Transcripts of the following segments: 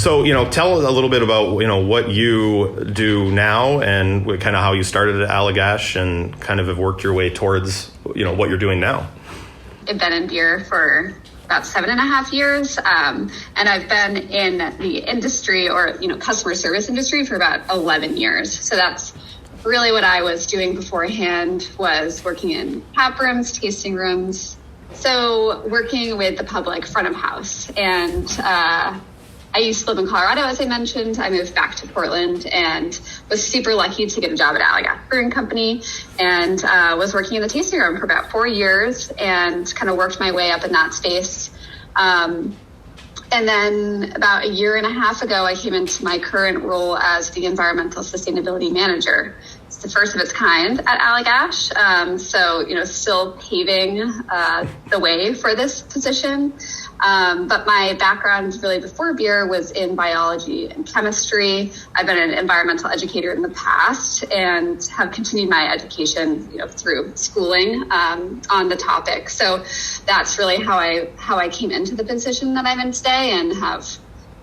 So, tell a little bit about, what you do now and kind of how you started at Allagash and kind of have worked your way towards, what you're doing now. I've been in beer for about 7.5 years. And I've been in the industry or, customer service industry for about 11 years. So that's really what I was doing beforehand, was working in tap rooms, tasting rooms. So working with the public front of house. And I used to live in Colorado, as I mentioned. I moved back to Portland and was super lucky to get a job at Allagash Brewing Company, and was working in the tasting room for about 4 years and kind of worked my way up in that space. And then about 1.5 years ago, I came into my current role as the environmental sustainability manager. It's the first of its kind at Allagash. So, still paving the way for this position. But my background really before beer was in biology and chemistry. I've been an environmental educator in the past and have continued my education, through schooling on the topic. So that's really how I came into the position that I'm in today, and have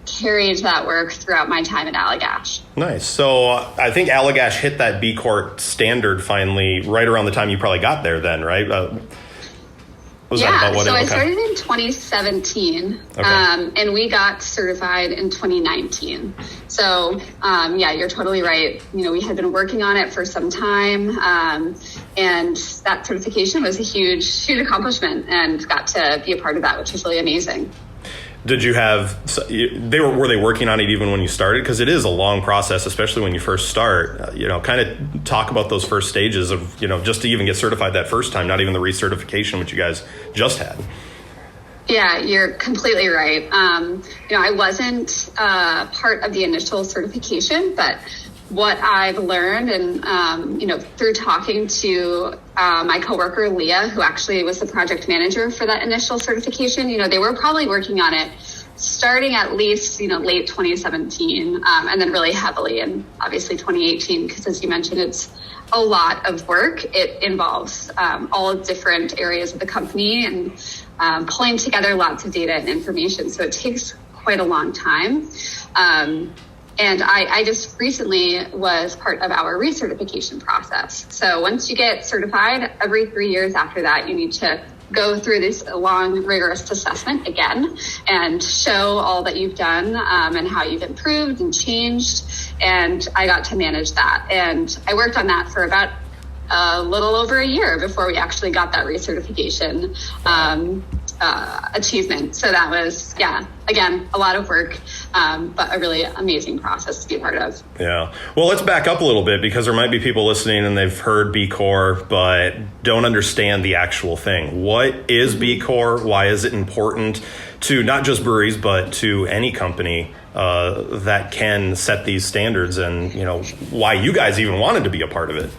carried that work throughout my time at Allagash. Nice. So I think Allagash hit that B Corp standard finally right around the time you probably got there then, right? I started in 2017, okay. And we got certified in 2019. So, you're totally right. We had been working on it for some time, and that certification was a huge accomplishment, and got to be a part of that, which was really amazing. Did you have, were they working on it even when you started? Because it is a long process, especially when you first start, kind of talk about those first stages of, just to even get certified that first time, not even the recertification, which you guys just had. Yeah, you're completely right. I wasn't part of the initial certification, but what I've learned and, through talking to my coworker, Leah, who actually was the project manager for that initial certification, they were probably working on it starting at least, late 2017, and then really heavily in obviously 2018, because as you mentioned, it's a lot of work. It involves all different areas of the company and pulling together lots of data and information. So it takes quite a long time. And I just recently was part of our recertification process. So once you get certified, every 3 years after that, you need to go through this long, rigorous assessment again and show all that you've done and how you've improved and changed. And I got to manage that. And I worked on that for about a little over a year before we actually got that recertification achievement. So that was, again, a lot of work, but a really amazing process to be a part of. Yeah. Well, let's back up a little bit, because there might be people listening and they've heard B Corp, but don't understand the actual thing. What is B Corp? Why is it important to not just breweries, but to any company that can set these standards, and, why you guys even wanted to be a part of it?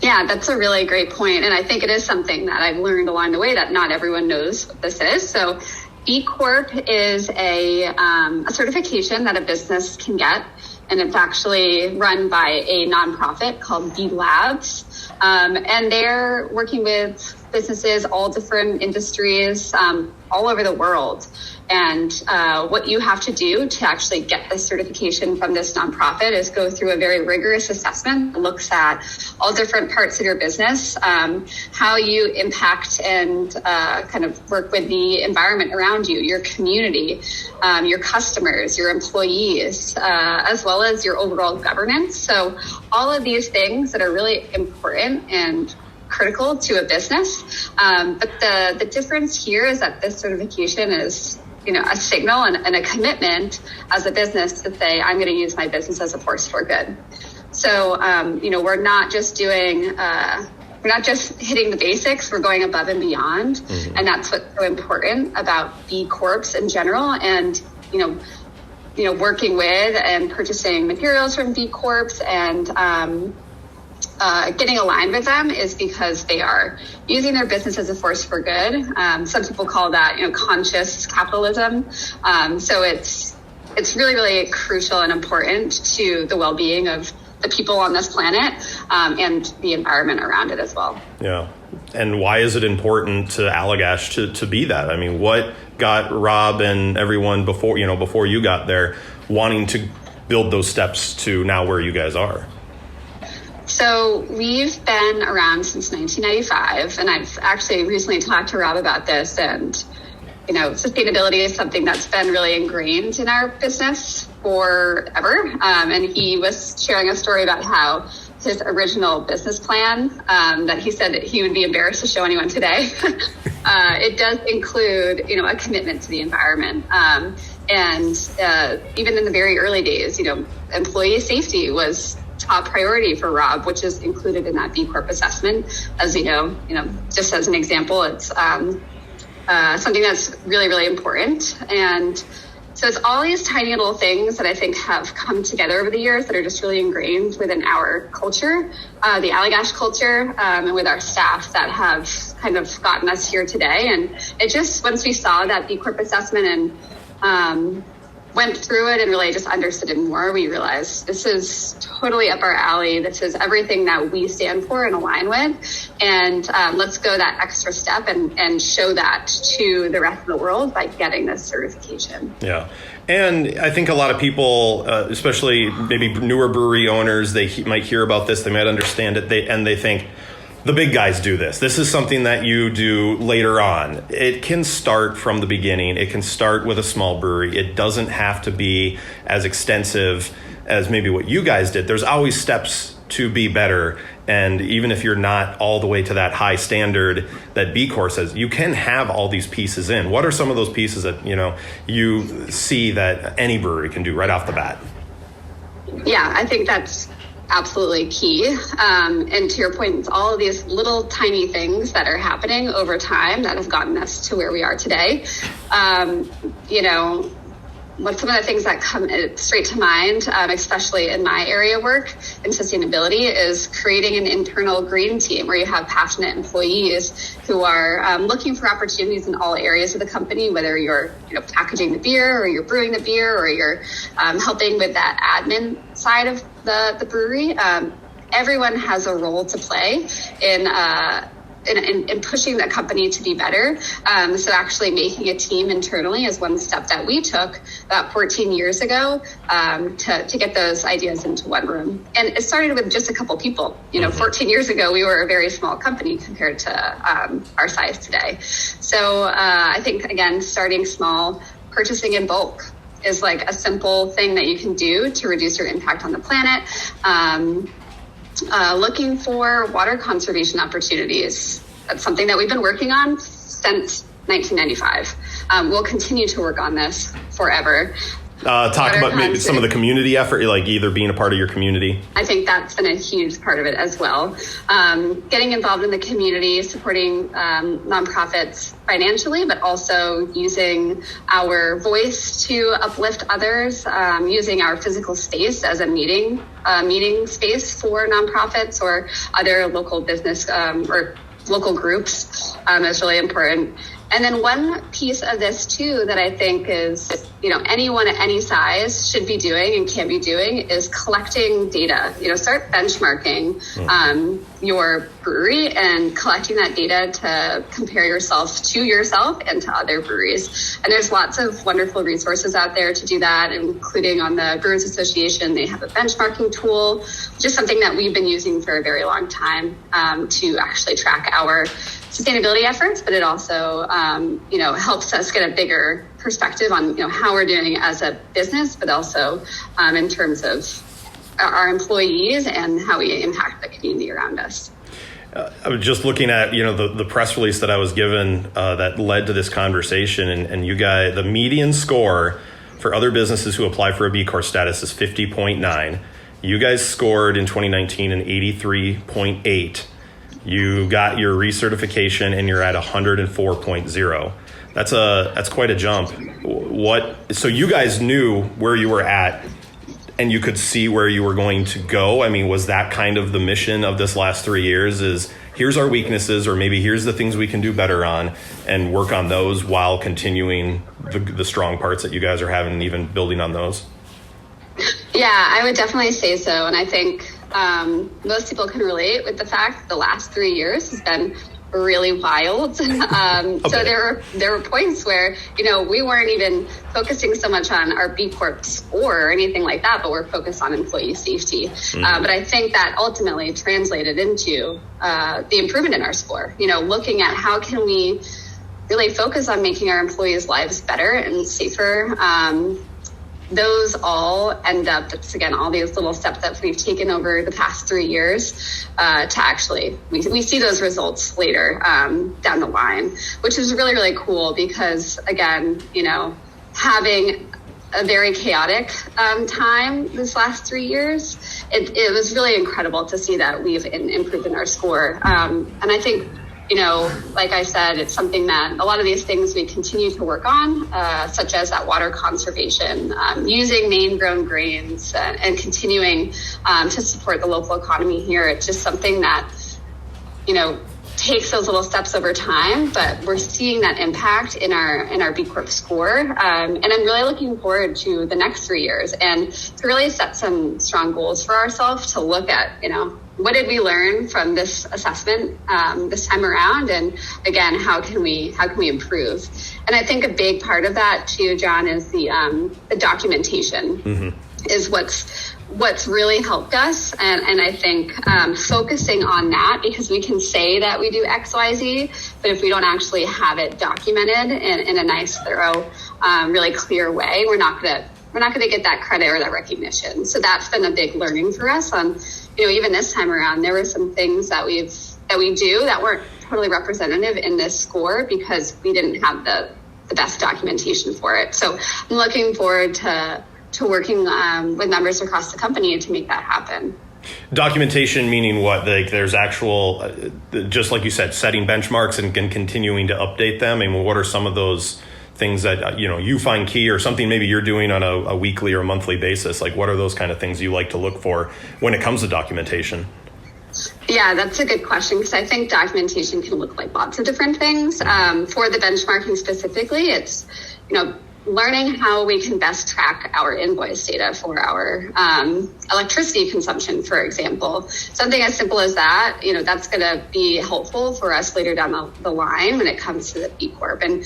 Yeah, that's a really great point. And I think it is something that I've learned along the way, that not everyone knows what this is. So B Corp is a certification that a business can get. And it's actually run by a nonprofit called B Labs. And they're working with businesses, all different industries, all over the world. And what you have to do to actually get this certification from this nonprofit is go through a very rigorous assessment that looks at all different parts of your business, how you impact and kind of work with the environment around you, your community, your customers, your employees, as well as your overall governance. So all of these things that are really important and critical to a business. But the difference here is that this certification is a signal and a commitment as a business to say, I'm going to use my business as a force for good. So, we're not just hitting the basics, we're going above and beyond. Mm-hmm. And that's what's so important about B Corps in general. And, working with and purchasing materials from B Corps and, getting aligned with them is because they are using their business as a force for good. Some people call that, conscious capitalism. So it's really, really crucial and important to the well-being of the people on this planet and the environment around it as well. Yeah. And why is it important to Allagash to be that? I mean, what got Rob and everyone before you got there wanting to build those steps to now where you guys are? So we've been around since 1995, and I've actually recently talked to Rob about this, and sustainability is something that's been really ingrained in our business forever. And he was sharing a story about how his original business plan that he said that he would be embarrassed to show anyone today. It does include, a commitment to the environment. And even in the very early days, employee safety was top priority for Rob, which is included in that B Corp assessment. As just as an example, it's something that's really, really important. And so it's all these tiny little things that I think have come together over the years that are just really ingrained within our culture, the Allagash culture, and with our staff that have kind of gotten us here today. And it just, once we saw that B Corp assessment and went through it and really just understood it more, we realized this is totally up our alley. This is everything that we stand for and align with. And let's go that extra step and show that to the rest of the world by getting this certification. Yeah. And I think a lot of people, especially maybe newer brewery owners, they might hear about this, they might understand it, they think, the big guys do this. This is something that you do later on. It can start from the beginning. It can start with a small brewery. It doesn't have to be as extensive as maybe what you guys did. There's always steps to be better. And even if you're not all the way to that high standard that B Corp says, you can have all these pieces in. What are some of those pieces that, you see that any brewery can do right off the bat? Yeah, I think that's absolutely key. And to your point, it's all of these little tiny things that are happening over time that have gotten us to where we are today. What some of the things that come straight to mind, especially in my area of work in sustainability, is creating an internal green team where you have passionate employees who are looking for opportunities in all areas of the company, whether you're packaging the beer or you're brewing the beer or you're helping with that admin side of the brewery. Everyone has a role to play in pushing the company to be better. So actually making a team internally is one step that we took about 14 years ago to get those ideas into one room. And it started with just a couple people. 14 years ago, we were a very small company compared to our size today. So I think, again, starting small, purchasing in bulk is like a simple thing that you can do to reduce your impact on the planet. Looking for water conservation opportunities. That's something that we've been working on since 1995. We'll continue to work on this forever. Talk about maybe some of the community effort, like either being a part of your community. I think that's been a huge part of it as well. Getting involved in the community, supporting nonprofits financially, but also using our voice to uplift others, using our physical space as a meeting space for nonprofits or other local business or local groups is really important. And then one piece of this too that I think is, anyone at any size should be doing and can be doing is collecting data. Start benchmarking your brewery and collecting that data to compare yourself to yourself and to other breweries. And there's lots of wonderful resources out there to do that, including on the Brewers Association. They have a benchmarking tool, which is something that we've been using for a very long time to actually track our sustainability efforts, but it also, helps us get a bigger perspective on, how we're doing as a business, but also in terms of our employees and how we impact the community around us. I was just looking at, the press release that I was given that led to this conversation, and you guys, the median score for other businesses who apply for a B Corp status is 50.9. You guys scored in 2019 an 83.8. You got your recertification and you're at 104.0. That's quite a jump. So you guys knew where you were at and you could see where you were going to go. I mean, was that kind of the mission of this last 3 years, is here's our weaknesses, or maybe here's the things we can do better on and work on those while continuing the strong parts that you guys are having and even building on those? Yeah, I would definitely say so. And I think most people can relate with the fact that the last 3 years has been really wild. So there were points where, we weren't even focusing so much on our B Corp score or anything like that, but we're focused on employee safety. But I think that ultimately translated into the improvement in our score, looking at how can we really focus on making our employees' lives better and safer. Those all end up, it's again, all these little steps that we've taken over the past 3 years to actually, we see those results later down the line, which is really, really cool because, again, having a very chaotic time this last 3 years, it was really incredible to see that we've improved in our score. And I think, like I said, it's something that a lot of these things we continue to work on, such as that water conservation, using Maine-grown grains, and continuing to support the local economy here. It's just something that, takes those little steps over time, but we're seeing that impact in our B Corp score. And I'm really looking forward to the next 3 years and to really set some strong goals for ourselves to look at, what did we learn from this assessment this time around? And again, how can we improve? And I think a big part of that too, John, is the documentation is what's really helped us. And I think focusing on that, because we can say that we do X, Y, Z, but if we don't actually have it documented in a nice, thorough, really clear way, we're not going to get that credit or that recognition. So that's been a big learning for us on, even this time around, there were some things that we do that weren't totally representative in this score because we didn't have the best documentation for it. So I'm looking forward to working with members across the company to make that happen. Documentation meaning what? Like there's actual, just like you said, setting benchmarks and continuing to update them. I mean, what are some of those things that you find key, or something maybe you're doing on a weekly or monthly basis? Like what are those kind of things you like to look for when it comes to documentation? Yeah, that's a good question, because I think documentation can look like lots of different things. For the benchmarking specifically, it's learning how we can best track our invoice data for our electricity consumption, for example. Something as simple as that, that's going to be helpful for us later down the line when it comes to the B Corp, and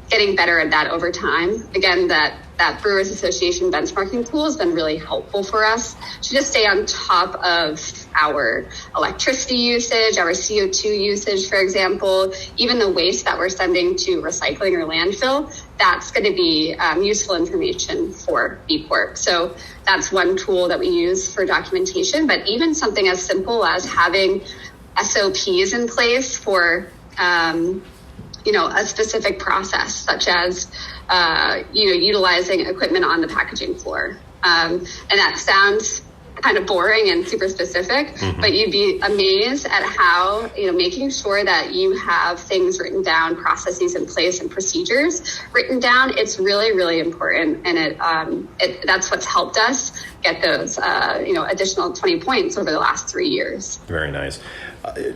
getting better at that over time. Again, that Brewers Association benchmarking tool has been really helpful for us to just stay on top of our electricity usage, our CO2 usage, for example, even the waste that we're sending to recycling or landfill. That's going to be useful information for B Corp. So that's one tool that we use for documentation, but even something as simple as having SOPs in place for, a specific process, such as, utilizing equipment on the packaging floor. And that sounds kind of boring and super specific, but you'd be amazed at how, making sure that you have things written down, processes in place and procedures written down, it's really, really important. And that's what's helped us get those, additional 20 points over the last 3 years. Very nice.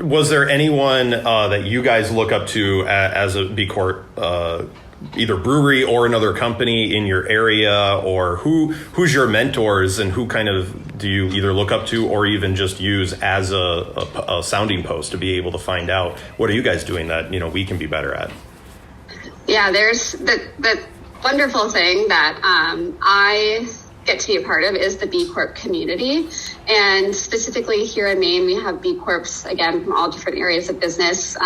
Was there anyone that you guys look up to as a B Corp, either brewery or another company in your area, or who's your mentors and who kind of do you either look up to or even just use as a sounding post to be able to find out what are you guys doing that we can be better at? Yeah, there's the wonderful thing that I get to be a part of is the B Corp community. And specifically here in Maine, we have B Corps, again, from all different areas of business.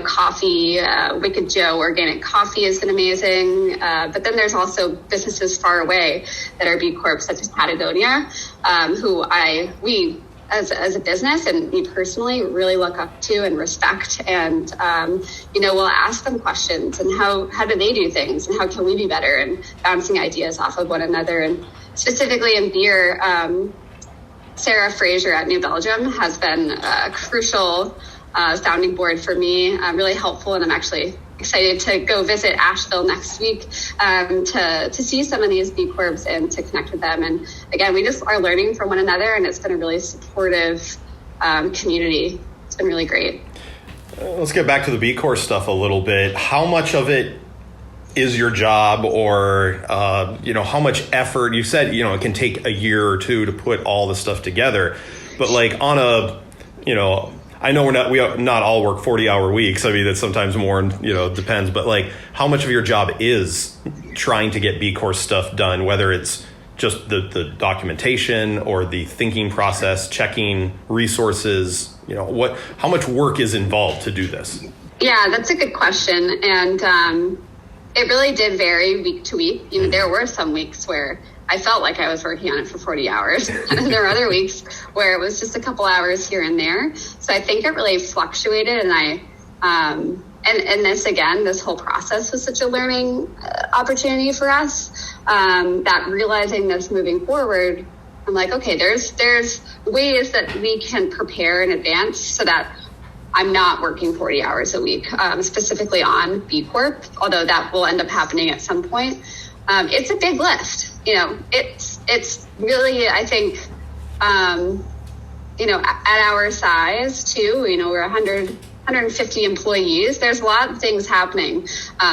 Coffee, Wicked Joe Organic Coffee has been amazing. But then there's also businesses far away that are B Corps, such as Patagonia, who we as a business and me personally really look up to and respect. And, we'll ask them questions and how do they do things and how can we be better, and bouncing ideas off of one another. And specifically in beer, Sarah Fraser at New Belgium has been a crucial sounding board for me, really helpful. And I'm actually excited to go visit Asheville next week to see some of these B Corps and to connect with them. And again, we just are learning from one another, and it's been a really supportive community. It's been really great. Let's get back to the B Corp stuff a little bit. How much of it is your job, or how much effort? You said it can take a year or two to put all the stuff together, but like on a I know we not all work 40-hour weeks. I mean, that's sometimes more, depends. But like, how much of your job is trying to get B Corp stuff done, whether it's just the documentation or the thinking process, checking resources, how much work is involved to do this? Yeah, that's a good question. And it really did vary week to week. There were some weeks where I felt like I was working on it for 40 hours. And there were other weeks where it was just a couple hours here and there. So I think it really fluctuated. And and this whole process was such a learning opportunity for us, that realizing this moving forward, I'm like, okay, there's ways that we can prepare in advance so that I'm not working 40 hours a week, specifically on B Corp, although that will end up happening at some point. It's a big lift. It's really, I think, at our size too, we're 150 employees. There's a lot of things happening.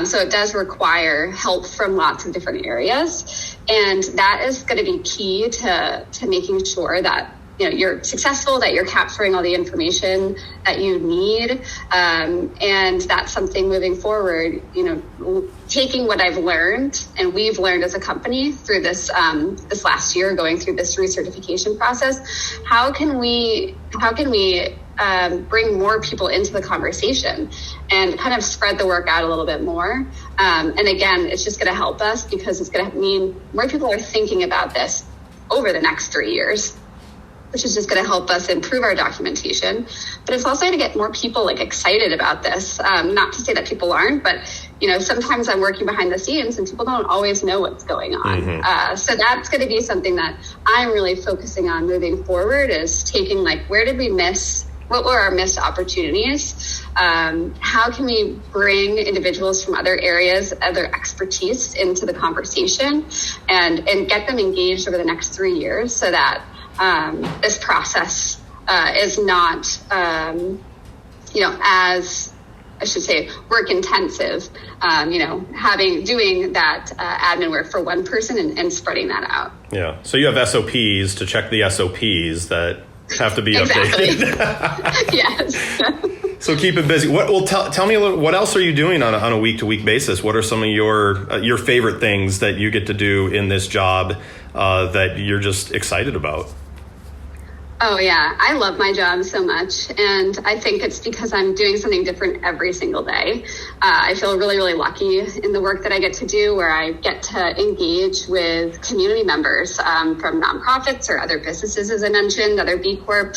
So it does require help from lots of different areas. And that is going to be key to making sure that you're successful, that you're capturing all the information that you need. And that's something moving forward, taking what I've learned and we've learned as a company through this last year, going through this recertification process. How can we bring more people into the conversation and kind of spread the work out a little bit more? And again, it's just going to help us because it's going to mean more people are thinking about this over the next 3 years, which is just going to help us improve our documentation. But it's also going to get more people excited about this. Not to say that people aren't, but sometimes I'm working behind the scenes and people don't always know what's going on. Mm-hmm. So that's going to be something that I'm really focusing on moving forward, is taking where did we miss? What were our missed opportunities? How can we bring individuals from other areas, other expertise into the conversation and get them engaged over the next 3 years so that this process is not, as I should say, work intensive, doing that admin work for one person and spreading that out. Yeah. So you have SOPs to check the SOPs that have to be updated. Yes. So keep it busy. Tell me a little. What else are you doing on a week-to-week basis? What are some of your favorite things that you get to do in this job that you're just excited about? Oh, yeah. I love my job so much. And I think it's because I'm doing something different every single day. I feel really, really lucky in the work that I get to do, where I get to engage with community members from nonprofits or other businesses, as I mentioned, other B Corps,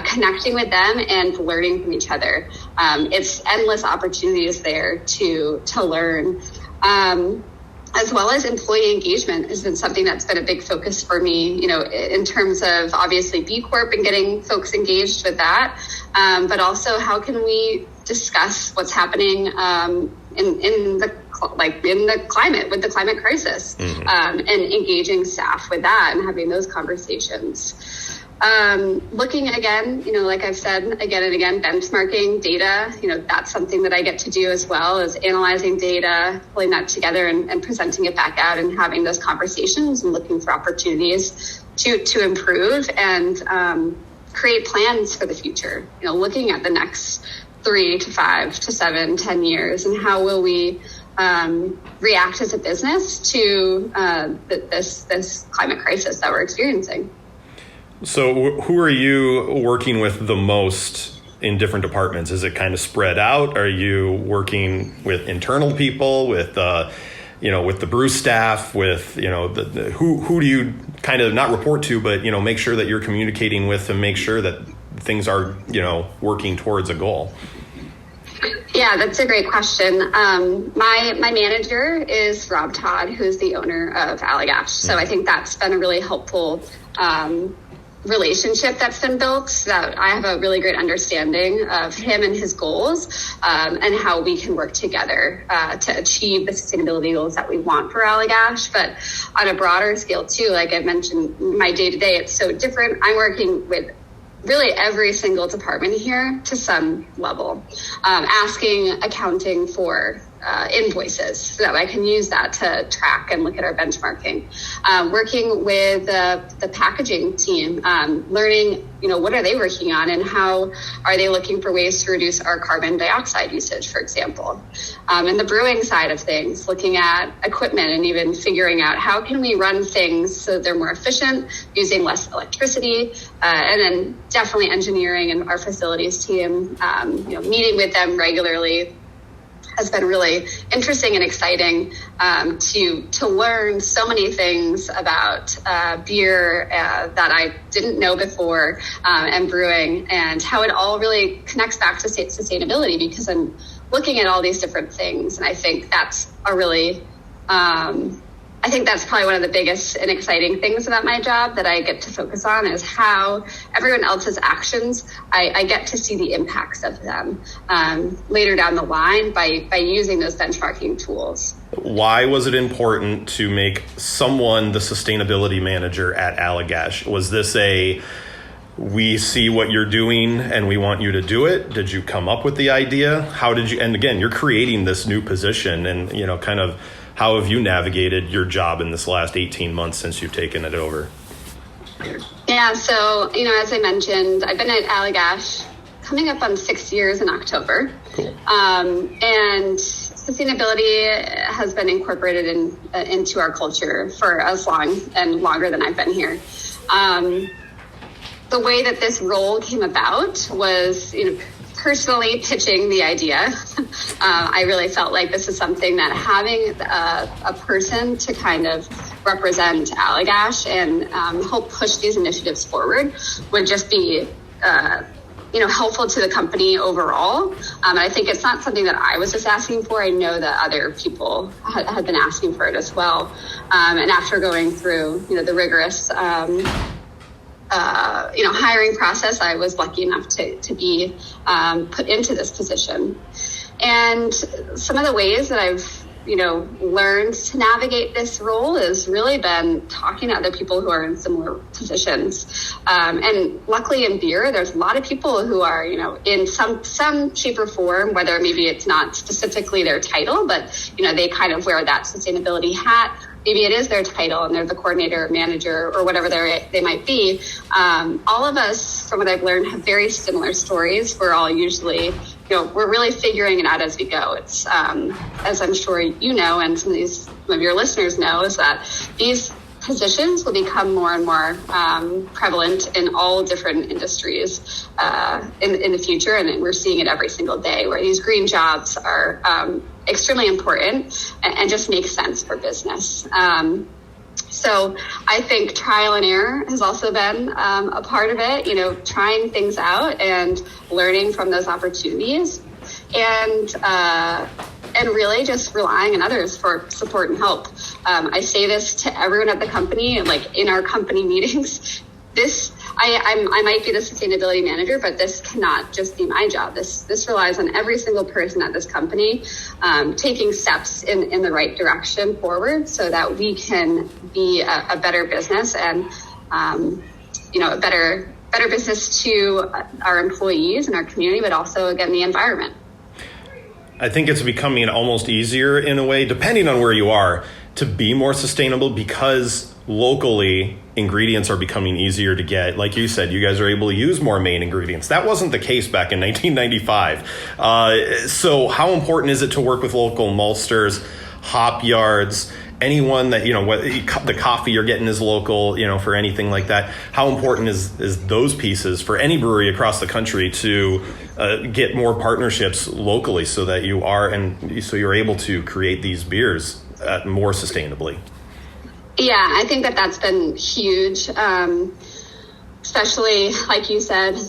connecting with them and learning from each other. It's endless opportunities there to learn. As well as employee engagement has been something that's been a big focus for me, in terms of obviously B Corp and getting folks engaged with that. But also how can we discuss what's happening in the climate, with the climate crisis, mm-hmm. And engaging staff with that and having those conversations. Looking again, like I've said again and again, benchmarking data, that's something that I get to do as well, as analyzing data, pulling that together and presenting it back out and having those conversations and looking for opportunities to improve and create plans for the future, looking at the next 3 to 5 to 7, 10 years, and how will we react as a business to this climate crisis that we're experiencing. So who are you working with the most in different departments? Is it kind of spread out? Are you working with internal people, with with the brew staff, with who do you kind of not report to, but make sure that you're communicating with and make sure that things are working towards a goal? Yeah, that's a great question. My manager is Rob Todd, who's the owner of Allagash. So I think that's been a really helpful relationship that's been built, so that I have a really great understanding of him and his goals, and how we can work together to achieve the sustainability goals that we want for Allagash. But on a broader scale too, like I mentioned, my day-to-day, it's so different. I'm working with really every single department here to some level, asking accounting for invoices so that I can use that to track and look at our benchmarking. Working with the packaging team, learning, what are they working on and how are they looking for ways to reduce our carbon dioxide usage, for example. And the brewing side of things, looking at equipment and even figuring out how can we run things so they're more efficient, using less electricity, and then definitely engineering and our facilities team, meeting with them regularly has been really interesting and exciting to learn so many things about beer that I didn't know before, and brewing, and how it all really connects back to sustainability, because I'm looking at all these different things. And I think that's I think that's probably one of the biggest and exciting things about my job that I get to focus on, is how everyone else's actions, I get to see the impacts of them later down the line by using those benchmarking tools. Why was it important to make someone the sustainability manager at Allagash? Was this we see what you're doing and we want you to do it? Did you come up with the idea? How did you, and again, you're creating this new position, and kind of how have you navigated your job in this last 18 months since you've taken it over? Yeah, so, as I mentioned, I've been at Allagash coming up on 6 years in October. Cool. And sustainability has been incorporated into our culture for as long and longer than I've been here. The way that this role came about was, personally pitching the idea. I really felt like this is something that having a person to kind of represent Allagash and help push these initiatives forward would just be helpful to the company overall. I think it's not something that I was just asking for. I know that other people had been asking for it as well. And after going through the rigorous hiring process, I was lucky enough to be put into this position. And some of the ways that I've learned to navigate this role has really been talking to other people who are in similar positions. And luckily in beer, there's a lot of people who are, in some shape or form, whether maybe it's not specifically their title, but, they kind of wear that sustainability hat. Maybe it is their title and they're the coordinator or manager or whatever they might be. All of us, from what I've learned, have very similar stories. We're all usually, we're really figuring it out as we go. It's, as I'm sure you know, and some of your listeners know, is that these positions will become more and more prevalent in all different industries in the future. And we're seeing it every single day, where these green jobs are extremely important and just make sense for business. So I think trial and error has also been a part of it, trying things out and learning from those opportunities, and really just relying on others for support and help. I say this to everyone at the company, like in our company meetings. I might be the sustainability manager, but this cannot just be my job. This relies on every single person at this company taking steps in the right direction forward, so that we can be a better business and a better business to our employees and our community, but also, again, the environment. I think it's becoming almost easier in a way, depending on where you are, to be more sustainable, because locally ingredients are becoming easier to get. Like you said, you guys are able to use more Maine ingredients. That wasn't the case back in 1995. So how important is it to work with local maltsters, hop yards, anyone that, the coffee you're getting is local, for anything like that? How important is those pieces for any brewery across the country to get more partnerships locally, so that you're able to create these beers more sustainably? Yeah, I think that that's been huge, especially, like you said,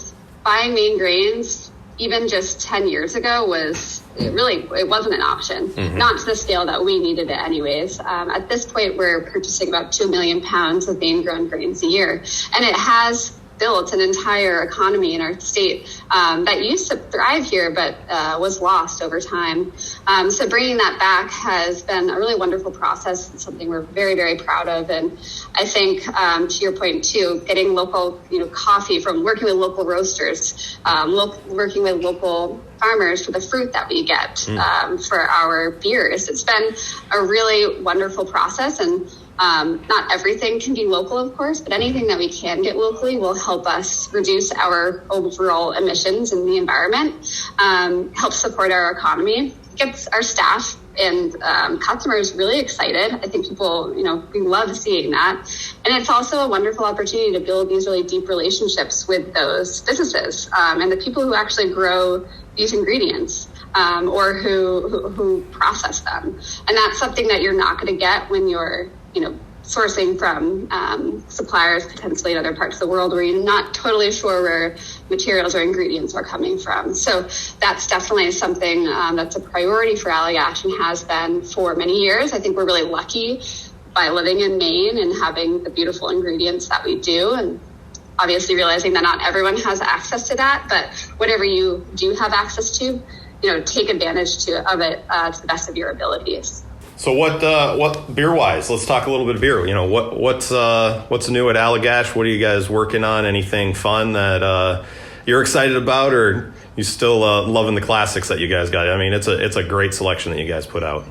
buying Maine grains, even just 10 years ago, it wasn't an option, not to the scale that we needed it anyways. At this point, we're purchasing about 2 million pounds of Maine grown grains a year, and built an entire economy in our state that used to thrive here, but was lost over time. So bringing that back has been a really wonderful process. It's something we're very, very proud of. And I think, to your point too, getting local, coffee from working with local roasters, working with local farmers for the fruit that we get for our beers. It's been a really wonderful process, and not everything can be local, of course, but anything that we can get locally will help us reduce our overall emissions in the environment, help support our economy, gets our staff and customers really excited. I think people, we love seeing that. And it's also a wonderful opportunity to build these really deep relationships with those businesses and the people who actually grow these ingredients or who process them. And that's something that you're not going to get when you're, sourcing from suppliers potentially in other parts of the world where you're not totally sure where materials or ingredients are coming from. So that's definitely something that's a priority for Allagash and has been for many years. I think we're really lucky by living in Maine and having the beautiful ingredients that we do, and obviously realizing that not everyone has access to that, but whatever you do have access to, take advantage of it to the best of your abilities. So what beer wise? Let's talk a little bit of beer. What's new at Allagash? What are you guys working on? Anything fun that you're excited about, or you still loving the classics that you guys got? I mean, it's a great selection that you guys put out.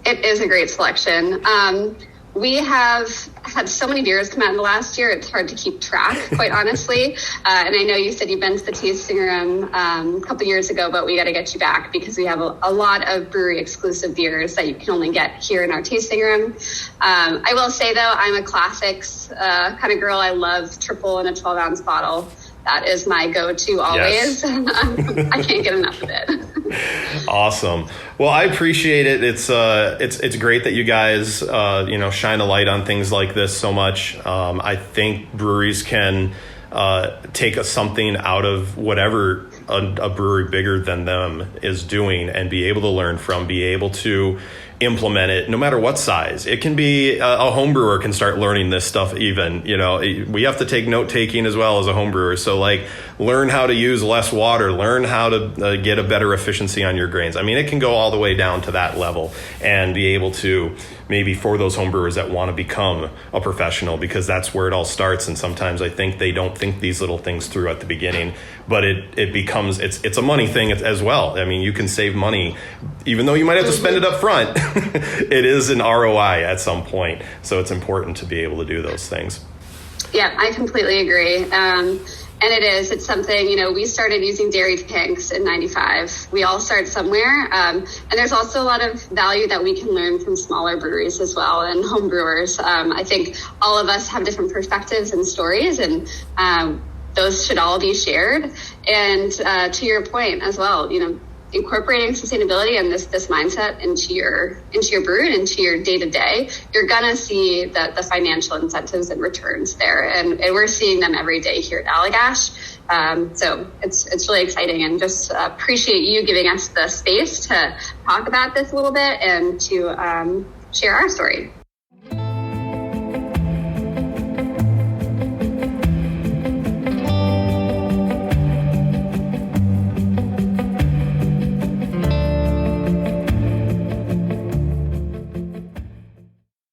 It is a great selection. We have had so many beers come out in the last year, it's hard to keep track, quite honestly. And I know you said you've been to the tasting room a couple years ago, but we got to get you back because we have a lot of brewery exclusive beers that you can only get here in our tasting room. I will say, though, I'm a classics kind of girl. I love triple in a 12-ounce bottle. That is my go-to always. Yes. I can't get enough of it. Awesome. Well, I appreciate it. It's great that you guys shine a light on things like this so much. I think breweries can take something out of whatever a brewery bigger than them is doing and be able to learn from, be able to implement it no matter what size. It can be a home brewer can start learning this stuff even. We have to take note taking as well as a home brewer. So learn how to use less water, learn how to get a better efficiency on your grains. I mean, it can go all the way down to that level and be able to maybe for those home brewers that want to become a professional, because that's where it all starts. And sometimes I think they don't think these little things through at the beginning, but it becomes, it's a money thing as well. I mean, you can save money, even though you might have to spend it up front. It is an ROI at some point. So it's important to be able to do those things. Yeah, I completely agree. And it's something, we started using dairy tanks in 95. We all start somewhere. And there's also a lot of value that we can learn from smaller breweries as well and home brewers. I think all of us have different perspectives and stories, and those should all be shared. And to your point as well, incorporating sustainability and this mindset into your brew and into your day-to-day, you're gonna see the financial incentives and returns there, and we're seeing them every day here at Allagash. So it's really exciting, and just appreciate you giving us the space to talk about this a little bit and to share our story.